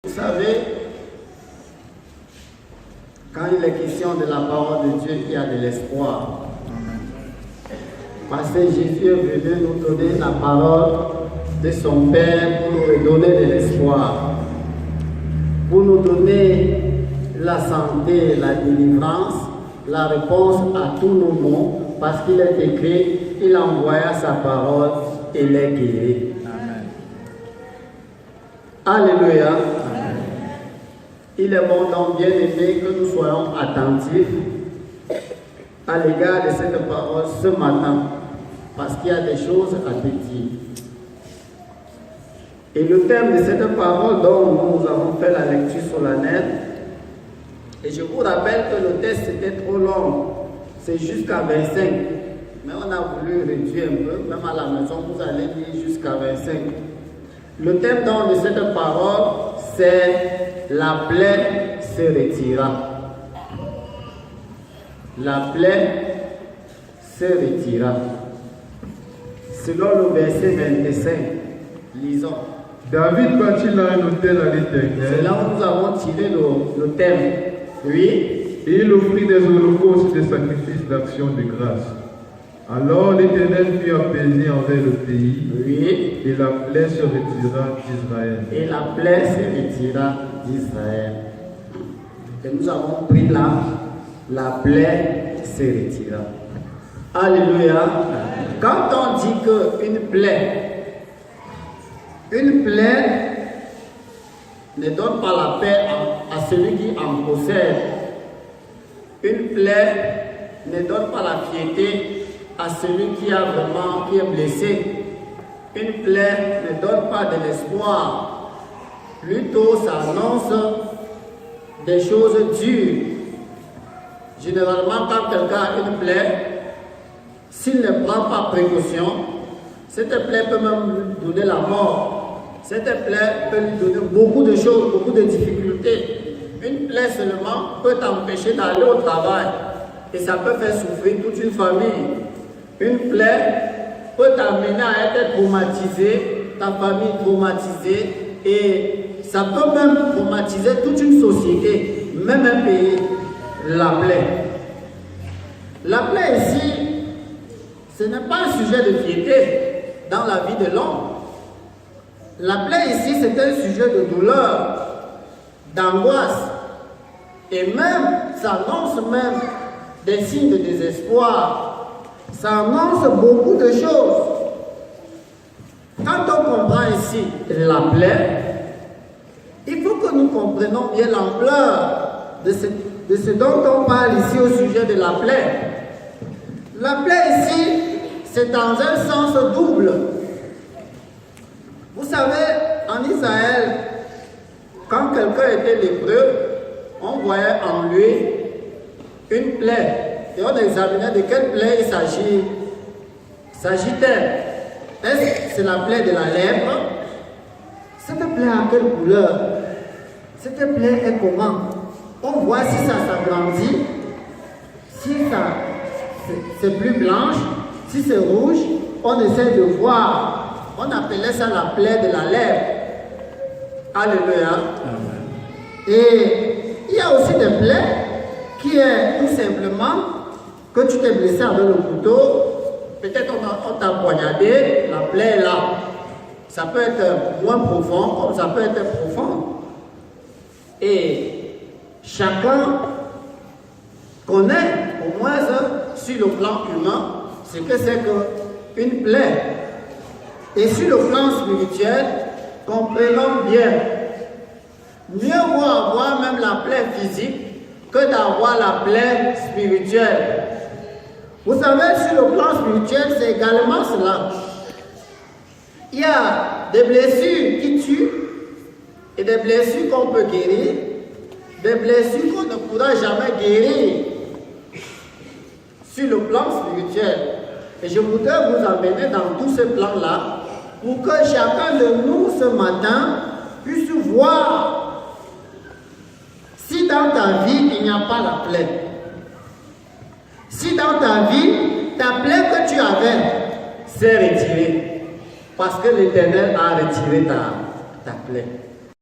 Vous savez, quand il est question de la parole de Dieu, il y a de l'espoir. Parce que Jésus est venu nous donner la parole de son Père pour nous donner de l'espoir, pour nous donner la santé, la délivrance, la réponse à tous nos maux, parce qu'il est écrit, il envoya sa parole et les guérit. Alléluia. Amen. Il est bon donc bien aimé que nous soyons attentifs à l'égard de cette parole ce matin, parce qu'il y a des choses à te dire. Et le thème de cette parole dont nous avons fait la lecture solennelle, et je vous rappelle que le texte était trop long, c'est jusqu'à 25, mais on a voulu réduire un peu, même à la maison vous allez lire jusqu'à 25. Le thème donc de cette parole, c'est la plaie se retira. La plaie se retira. Selon le verset 25, lisons. David bâtit là un autel à l'Éternel. C'est là où nous avons tiré le thème. Oui. Et il offrit des holocaustes, des sacrifices d'action de grâce. Alors l'Éternel fut apaisé envers le pays, oui. Et la plaie se retira d'Israël. Et la plaie se retira d'Israël. Et nous avons pris là, la plaie se retira. Alléluia. Quand on dit qu'une plaie ne donne pas la paix à celui qui en possède. Une plaie ne donne pas la piété à celui qui est blessé. Une plaie ne donne pas de l'espoir. Plutôt, ça annonce des choses dures. Généralement, quand quelqu'un a une plaie, s'il ne prend pas précaution, cette plaie peut même lui donner la mort. Cette plaie peut lui donner beaucoup de choses, beaucoup de difficultés. Une plaie seulement peut t'empêcher d'aller au travail. Et ça peut faire souffrir toute une famille. Une plaie peut t'amener à être traumatisé, ta famille traumatisée, et ça peut même traumatiser toute une société, même un pays. La plaie. La plaie ici, ce n'est pas un sujet de fierté dans la vie de l'homme. La plaie ici, c'est un sujet de douleur, d'angoisse, et même, ça annonce même des signes de désespoir. Ça annonce beaucoup de choses. Quand on comprend ici la plaie, il faut que nous comprenions bien l'ampleur de ce dont on parle ici au sujet de la plaie. La plaie ici, c'est dans un sens double. Vous savez, en Israël, quand quelqu'un était lépreux, on voyait en lui une plaie. Et on examinait de quelle plaie il s'agit-elle. Est-ce que c'est la plaie de la lèpre? Cette plaie a quelle couleur? Cette plaie est comment? On voit si ça s'agrandit, si c'est plus blanche, si c'est rouge, on essaie de voir. On appelait ça la plaie de la lèpre. Alléluia. Amen. Et il y a aussi des plaies qui est tout simplement que tu t'es blessé avec le couteau, peut-être on t'a poignardé, la plaie est là. Ça peut être moins profond, comme ça peut être profond. Et chacun connaît, au moins sur le plan humain, ce que c'est qu'une plaie. Et sur le plan spirituel, comprenons bien, mieux vaut avoir même la plaie physique que d'avoir la plaie spirituelle. Vous savez, sur le plan spirituel, c'est également cela. Il y a des blessures qui tuent et des blessures qu'on peut guérir, des blessures qu'on ne pourra jamais guérir sur le plan spirituel. Et je voudrais vous emmener dans tous ces plans-là pour que chacun de nous ce matin puisse voir si dans ta vie il n'y a pas la plaie. Si dans ta vie, ta plaie que tu avais s'est retirée, parce que l'Éternel a retiré ta plaie.